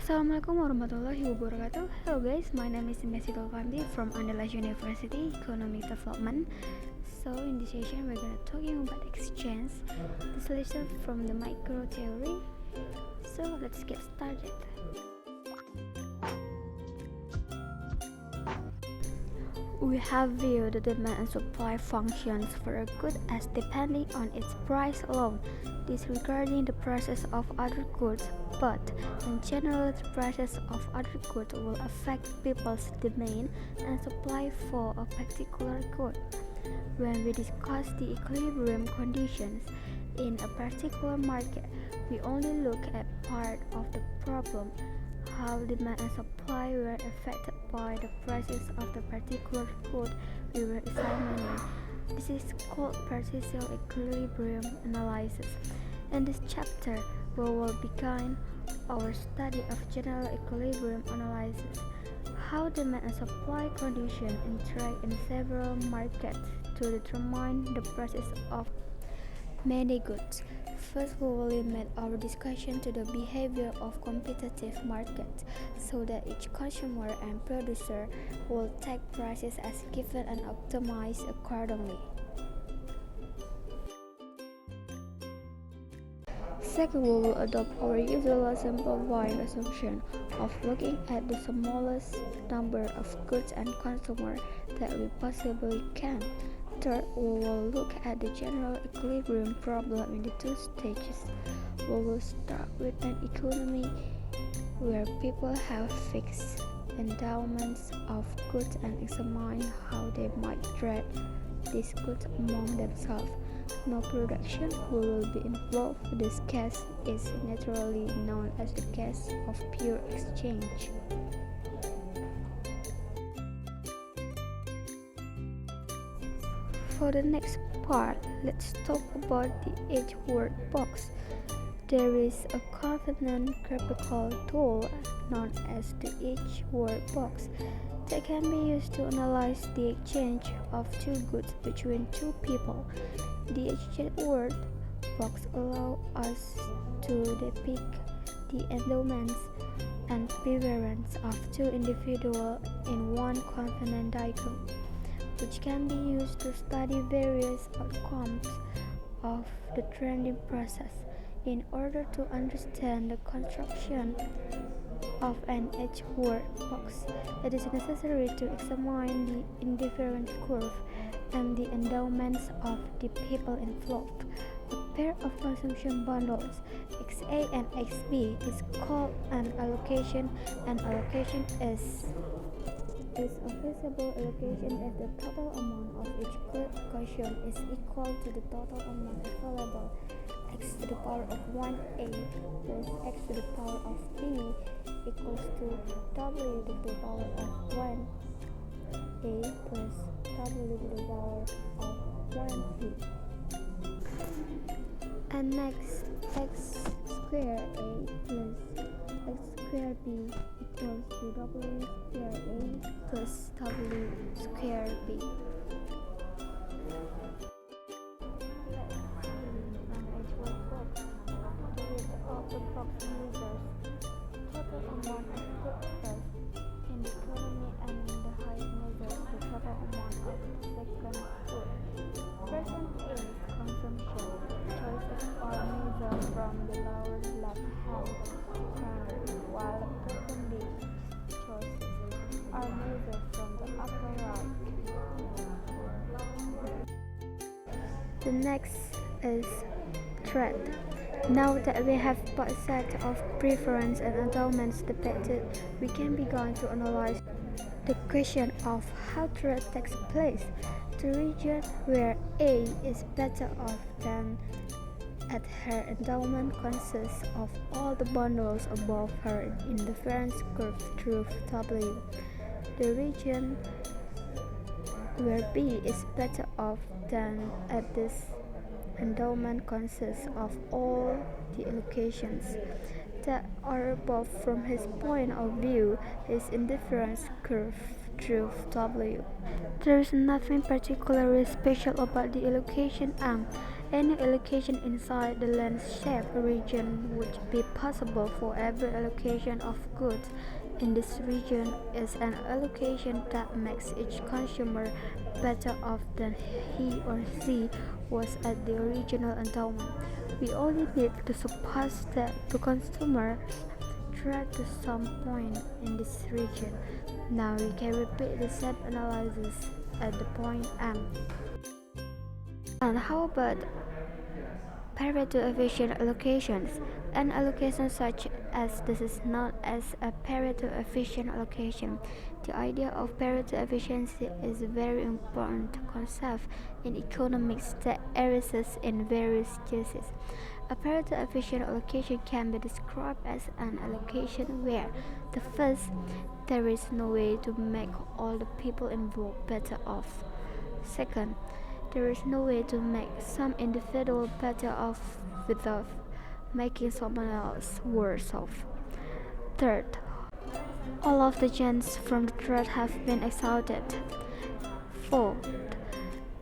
Assalamualaikum warahmatullahi wabarakatuh. Hello guys, my name is Meisitha from Untitled University Economic Development. So in this session we're gonna talking about exchange. This lesson from the Mikro Teori. So let's get started. We have viewed the demand and supply functions for a good as depending on its price alone, disregarding the prices of other goods, but in general the prices of other goods will affect people's demand and supply for a particular good. When we discuss the equilibrium conditions in a particular market, we only look at part of the problem, how demand and supply were affected by the prices of the particular good we were examining. This is called partial equilibrium analysis. In this chapter, we will begin our study of general equilibrium analysis, how demand and supply conditions interact in several markets to determine the prices of many goods. First, we will limit our discussion to the behavior of competitive markets, so that each consumer and producer will take prices as given and optimize accordingly. Second, we will adopt our usual simplifying assumption of looking at the smallest number of goods and consumers that we possibly can. Third, we will look at the general equilibrium problem in the two stages. We will start with an economy where people have fixed endowments of goods and examine how they might trade these goods among themselves. No production will be involved. This case is naturally known as the case of pure exchange. For the next part, let's talk about the EDGEWORTH box. There is a convenient graphical tool known as the EDGEWORTH box that can be used to analyze the exchange of two goods between two people. The EDGEWORTH box allows us to depict the endowments and preference of two individuals in one convenient diagram, which can be used to study various outcomes of the trading process. In order to understand the construction of an EDGEWORTH box, it is necessary to examine the indifference curve and the endowments of the people involved. A pair of consumption bundles, XA and XB, is called an allocation. An allocation is a feasible allocation if the total amount of each good quotient is equal to the total amount available. X to the power of 1a plus x to the power of b equals to w to the power of 1a plus w to the power of 1b. And next, x squared a plus x squared b equals to w squared a plus w squared b. The box measures total amount of goods in the economy, and in the height measures the total amount of second good. Person A's consumption choices are measured from the lower left hand corner, while person B's choices are measured from the upper right. The next is trade. Now that we have both sets of preference and endowments depicted, we can begin to analyze the question of how trade takes place. The region where A is better off than at her endowment consists of all the bundles above her in the difference curve through W. The region where B is better off than at this endowment consists of all the allocations that are above from his point of view, his indifference curve through W. There is nothing particularly special about the allocation M. Any allocation inside the land-shaped region would be possible for every allocation of goods in this region is an allocation that makes each consumer better off than he or she was at the original endowment. We only need to suppose that the consumers trade to some point in this region. Now we can repeat the same analysis at the point M. And how about Pareto efficient allocations? An allocation such as this is known as a Pareto efficient allocation. The idea of Pareto efficiency is a very important concept in economics that arises in various cases. A Pareto efficient allocation can be described as an allocation where, the first, there is no way to make all the people involved better off. Second, there is no way to make some individual better off without making someone else worse off. Third, all of the gains from the trade have been exhausted. Fourth,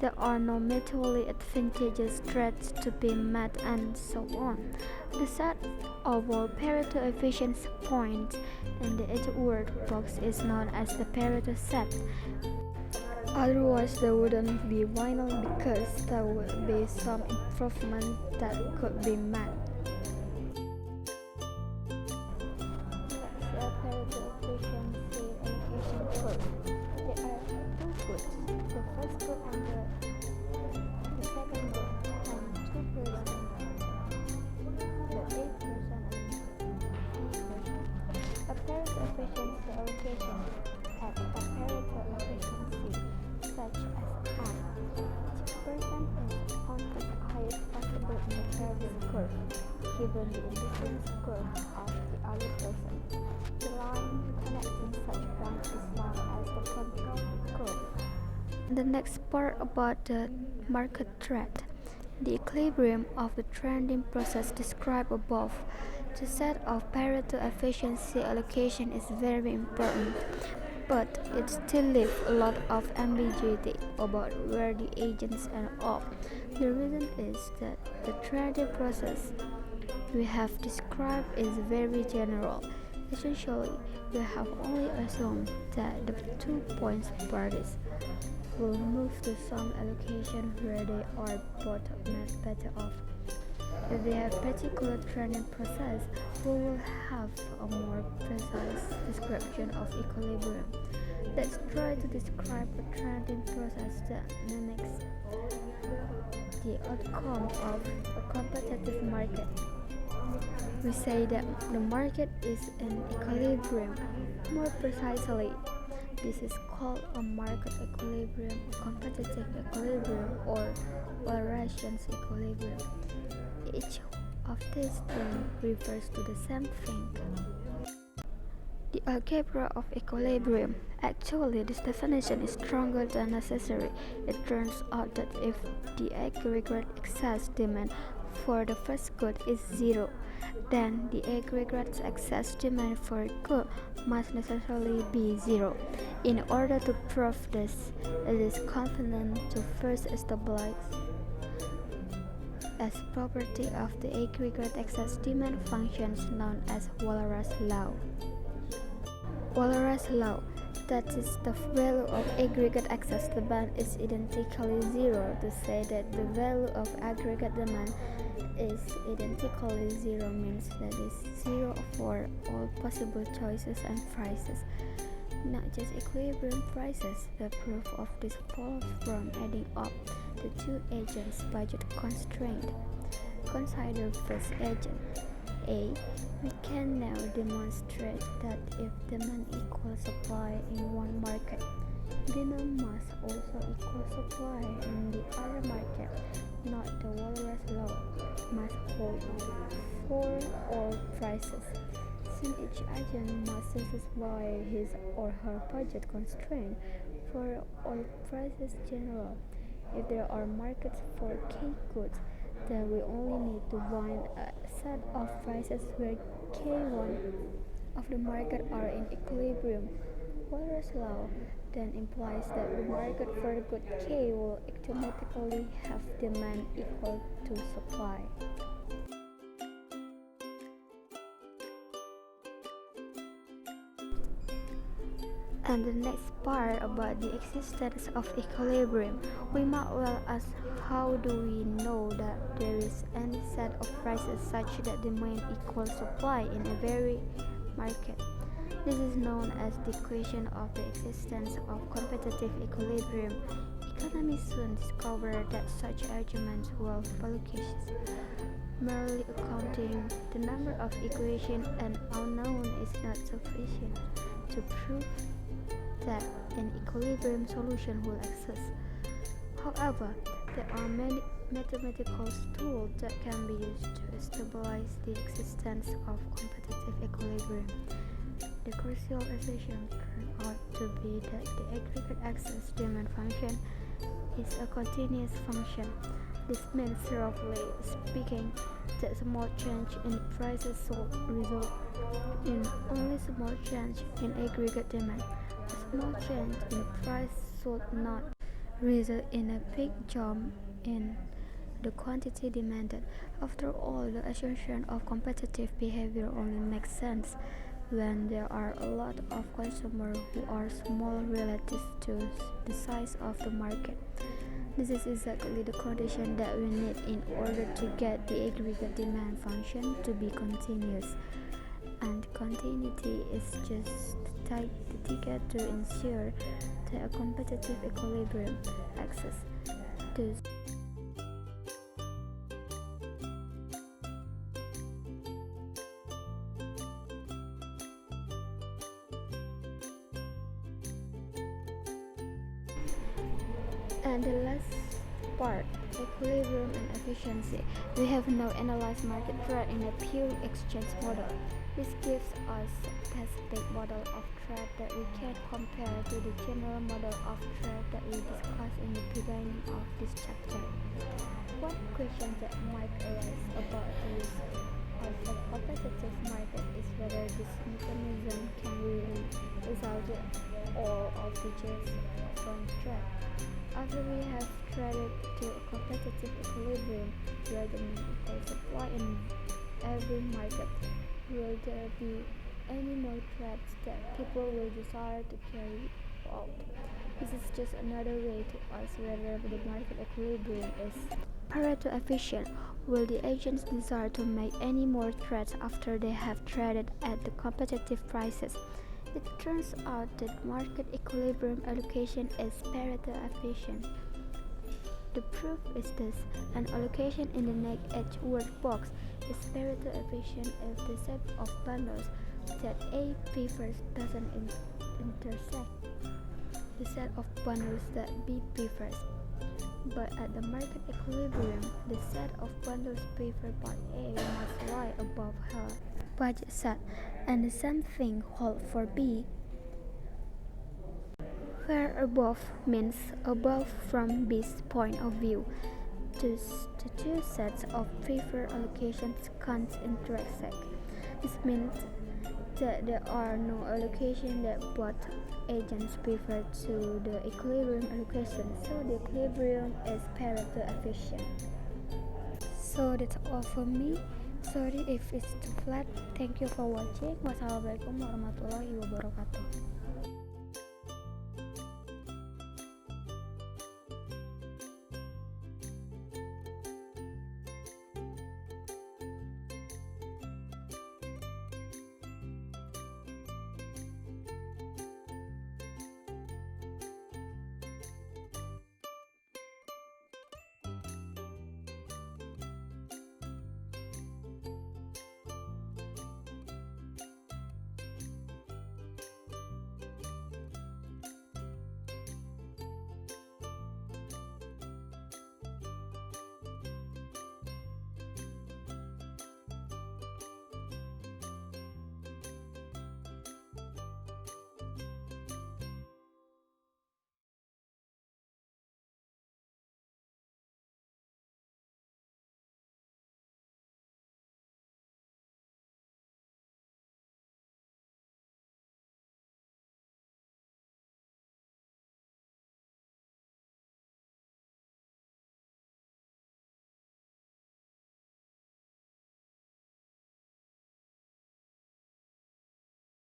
there are no mutually advantageous trades to be made and so on. The set of all Pareto efficiency points in the EDGEWORTH box is known as the Pareto set. Otherwise, there wouldn't be vinyl because there would be some improvement that could be made. That's a Pareto efficiency allocation curve. There are two goods, the first good and the second good, and 2%, the 8% and 3%. A Pareto efficiency allocation at a Pareto efficiency such as M. Each person is on the highest possible in the previous curve, given the indifference curve of the other person. The line connecting such points is known as the control curve. The next part about the market trend. The equilibrium of the trending process described above. The set of Pareto efficiency allocation is very important, but it still leaves a lot of ambiguity about where the agents end up. The reason is that the trading process we have described is very general. Essentially, we have only assumed that the 2 points parties will move to some allocation where they are both made better off. If they have particular trading process, we will have a more precise description of equilibrium. Let's try to describe a trading process that mimics the outcome of a competitive market. We say that the market is in equilibrium. More precisely, this is called a market equilibrium, a competitive equilibrium, or Walrasian equilibrium. Each of these terms refers to the same thing. The algebra of equilibrium. Actually, this definition is stronger than necessary. It turns out that if the aggregate excess demand for the first good is zero, then the aggregate excess demand for a good must necessarily be zero. In order to prove this, it is convenient to first establish as property of the aggregate excess demand functions known as Walras law. Walras law, that is, the value of aggregate excess demand is identically zero, to say that the value of aggregate demand is identically zero means that is zero for all possible choices and prices, not just equilibrium prices. The proof of this follows from adding up the two agents' budget constraint. Consider first agent A. We can now demonstrate that if demand equals supply in one market, demand must also equal supply in the other market. Not the Walras law must hold for all prices, since each agent must satisfy his or her budget constraint for all prices general. If there are markets for K goods, then we only need to find a set of prices where K1 of the market are in equilibrium. Waller's law then implies that the market for the good K will automatically have demand equal to supply. And the next part about the existence of equilibrium, we might well ask, how do we know that there is any set of prices such that demand equals supply in a very market? This is known as the question of the existence of competitive equilibrium. Economists soon discovered that such arguments were fallacious. Merely accounting the number of equations and unknown is not sufficient to prove that an equilibrium solution will exist. However, there are many mathematical tools that can be used to stabilize the existence of competitive equilibrium. The crucial assumption turned out to be that the aggregate access demand function is a continuous function. This means, roughly speaking, that small change in prices will result in only small change in aggregate demand. A small change in price should not result in a big jump in the quantity demanded. After all, the assumption of competitive behavior only makes sense when there are a lot of consumers who are small relative to the size of the market. This is exactly the condition that we need in order to get the aggregate demand function to be continuous. And continuity is just the ticket to ensure that a competitive equilibrium exists. Thus, and the last part, equilibrium and efficiency. We have now analyzed market trade in a pure exchange model. This gives us a specific model of trade that we can compare to the general model of trade that we discussed in the beginning of this chapter. One question that might arise about the use of a competitive market is whether this mechanism can really result in all of the gains from trade. After we have traded to a competitive equilibrium where demand equals supply in every market, will there be any more trades that people will desire to carry out? This is just another way to ask whether the market equilibrium is Pareto efficient. Will the agents desire to make any more trades after they have traded at the competitive prices? It turns out that market equilibrium allocation is Pareto efficient. The proof is this: an allocation in the next EDGEWORTH box is Pareto efficient if the set of bundles that A prefers doesn't intersect the set of bundles that B prefers. But at the market equilibrium, the set of bundles preferred by A must lie above her budget set, and the same thing holds for B, where above means above from B's point of view. Thus, the two sets of preferred allocations can't intersect. This means that there are no allocations that both agents prefer to the equilibrium allocation, so the equilibrium is Pareto efficient. So that's all for me. Sorry if it's too flat. Thank you for watching. Wassalamualaikum warahmatullahi wabarakatuh.